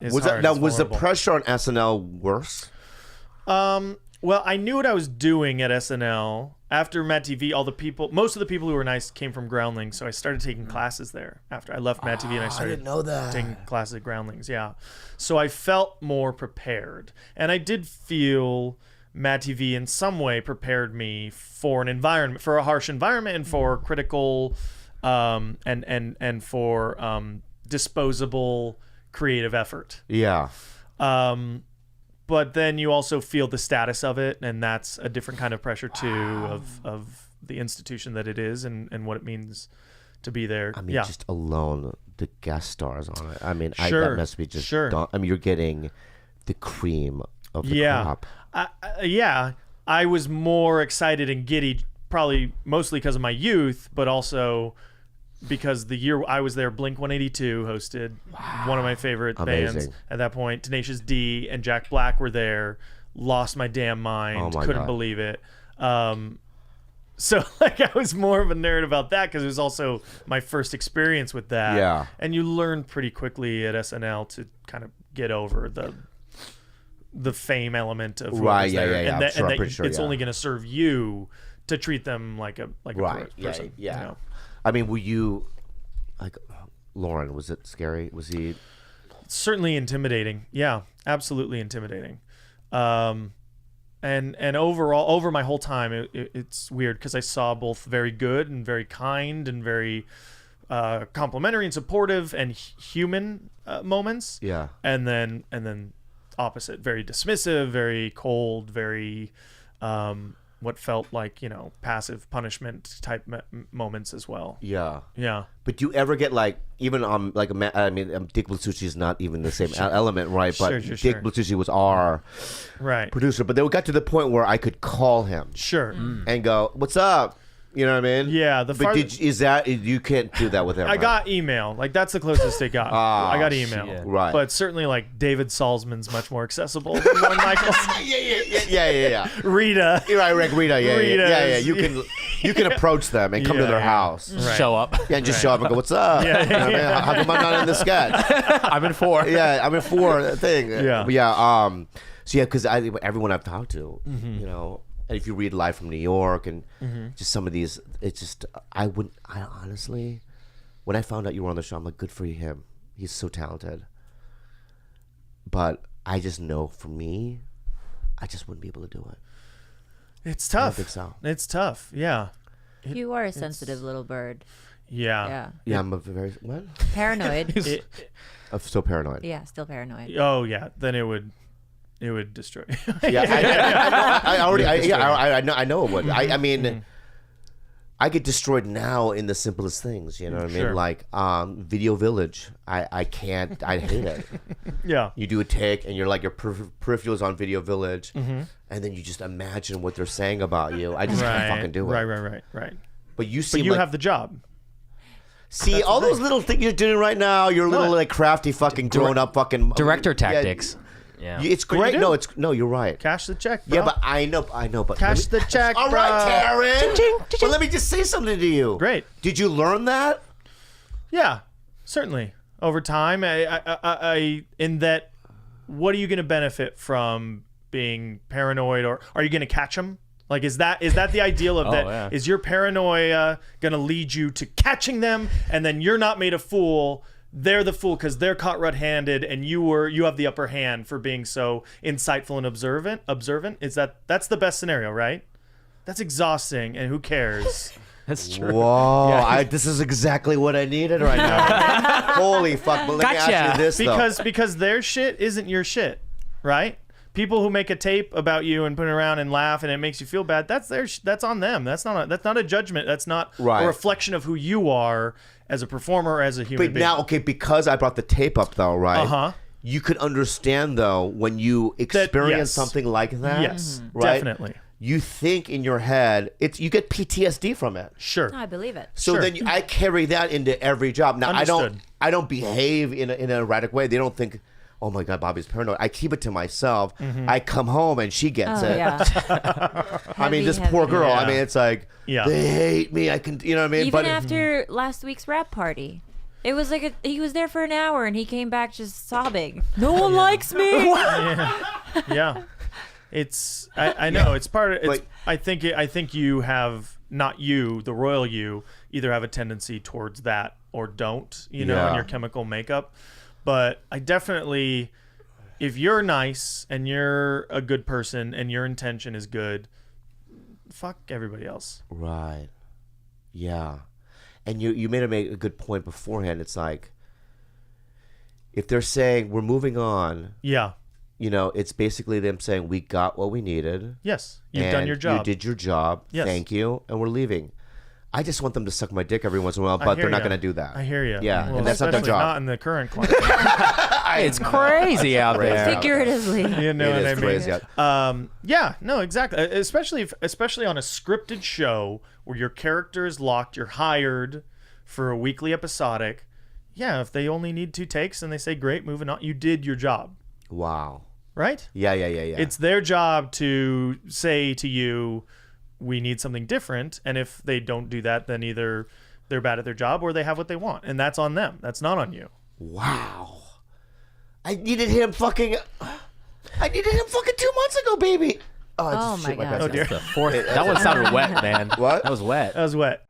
is Was hard. that now? It's Was the vulnerable. pressure on SNL worse? Well, I knew what I was doing at SNL. After MadTV, most of the people who were nice came from Groundlings, so I started taking classes there. After I left MadTV and I started didn't know that. taking classes at Groundlings, yeah. So I felt more prepared. And I did feel MadTV in some way prepared me for an environment, for a harsh environment and for critical and for disposable creative effort. Yeah. But then you also feel the status of it, and that's a different kind of pressure too of the institution that it is and what it means to be there. I mean, just alone the guest stars on it. I mean, Sure. that must be just. Sure. I mean, you're getting the cream of the crop. I was more excited and giddy, probably mostly because of my youth, but also because the year I was there, Blink-182 hosted one of my favorite bands Amazing. at that point. Tenacious D and Jack Black were there. Lost my damn mind. Oh my Couldn't God. believe it. So like I was more of a nerd about that because it was also my first experience with that. Yeah. And you learn pretty quickly at SNL to kind of get over the fame element of whoever's there. And that, I'm pretty sure, it's only going to serve you to treat them like a Right. person. Yeah. You know? I mean, were you like Lauren? Was it scary? Was he? Certainly intimidating. Yeah, absolutely intimidating. And overall, over my whole time, it's weird because I saw both very good and very kind and very complimentary and supportive and human moments. Yeah. And then opposite, very dismissive, very cold, very what felt like, passive punishment type moments as well. Yeah. Yeah. But do you ever get like even like I mean Dick Blasucci is not even the same element, right? But Sure. Dick Blasucci was our producer. But they got to the point where I could call him Sure. and go, "What's up?" You know what I mean? Yeah. But is that you can't do that with him? I right? got email. Like that's the closest it got. I got email. shit. Right. But certainly like David Salzman's much more accessible than Lorne Michaels. Yeah. Rita. You're right, Rick. Rita. Yeah. Rita's- You can approach them and come to their house. Right. Show up. Yeah, and just show up and go, "What's up?" Yeah. You know what I mean? How come I'm not in the sketch? I'm in 4. Yeah, I'm in 4 thing. Yeah. But yeah. So yeah, because everyone I've talked to, and if you read Live from New York and just some of these, it's just I honestly, when I found out you were on the show, I'm like, good for him. He's so talented. But I just know for me, I just wouldn't be able to do it. It's tough. I think so. It's tough. Yeah. You are a sensitive little bird. Yeah. Yeah. Yeah, I'm a very what? Paranoid. I'm so paranoid. Yeah, still paranoid. Oh yeah. Then it would destroy. Yeah, I know it would. I mean, I get destroyed now in the simplest things. You know what I mean? Sure. Like Video Village. I can't. I hate it. Yeah. You do a take and you're like your peripherals on Video Village, and then you just imagine what they're saying about you. I just can't fucking do it. Right. But you But seem you like, have the job. see all those little things you're doing right now. You're little like crafty fucking grown up fucking Director Yeah, tactics. Yeah. it's But you great. do. No, you're right. Cash the check, bro. Yeah, but I know, but Cash the check, All bro. right, Taran. But let me just say something to you. Great. Did you learn that? Yeah, certainly. Over time, I in that, what are you going to benefit from being paranoid, or are you going to catch them? Like, is that the ideal of that? yeah. Is your paranoia going to lead you to catching them, and then you're not made a fool? They're the fool because they're caught red-handed, and you have the upper hand for being so insightful and observant. That's the best scenario, right? That's exhausting, and who cares? That's true. Whoa! This is exactly what I needed right now. Holy fuck! But let me Gotcha. ask you this though. Because their shit isn't your shit, right? People who make a tape about you and put it around and laugh and it makes you feel bad, that's that's on them. That's not a judgment. That's not Right. a reflection of who you are as a performer or as a human But being. now, okay, because I brought the tape up though, right? Uh-huh. You could understand though when you experience yes. something like that. Yes, right? definitely. You think in your head, you get PTSD from it. Sure. I believe it. So Sure. then I carry that into every job. Now Understood. I don't behave in an erratic way. They don't think, oh my God, Bobby's paranoid. I keep it to myself. I come home and she gets it. Yeah. I mean, this Heavy, poor girl. Yeah. I mean, it's like Yeah. they hate me. I can, you know what I mean? Even after last week's rap party. It was like he was there for an hour and he came back just sobbing. No one likes me. Yeah. It's I know it's part of it's. I think you have not you the royal you either have a tendency towards that or don't in your chemical makeup, but I definitely, if you're nice and you're a good person and your intention is good, fuck everybody else. Right. Yeah. And you made a good point beforehand. It's like, if they're saying we're moving on, it's basically them saying we got what we needed. Yes, you've done your job. You did your job. Yes. Thank you, and we're leaving. I just want them to suck my dick every once in a while, but they're not going to do that. I hear you. Yeah, well, and that's not their job. Not in the current climate. It's crazy out there. Figuratively. You know what I mean? Crazy. Yeah, no, exactly. Especially on a scripted show where your character is locked, you're hired for a weekly episodic. Yeah, if they only need 2 takes and they say, great, moving on, you did your job. Wow. Right? Yeah. It's their job to say to you, we need something different. And if they don't do that, then either they're bad at their job or they have what they want. And that's on them. That's not on you. Wow. I needed him fucking 2 months ago, baby. Oh my God. Oh, dear. The fourth. That one sounded wet, man. What? That was wet. That was wet.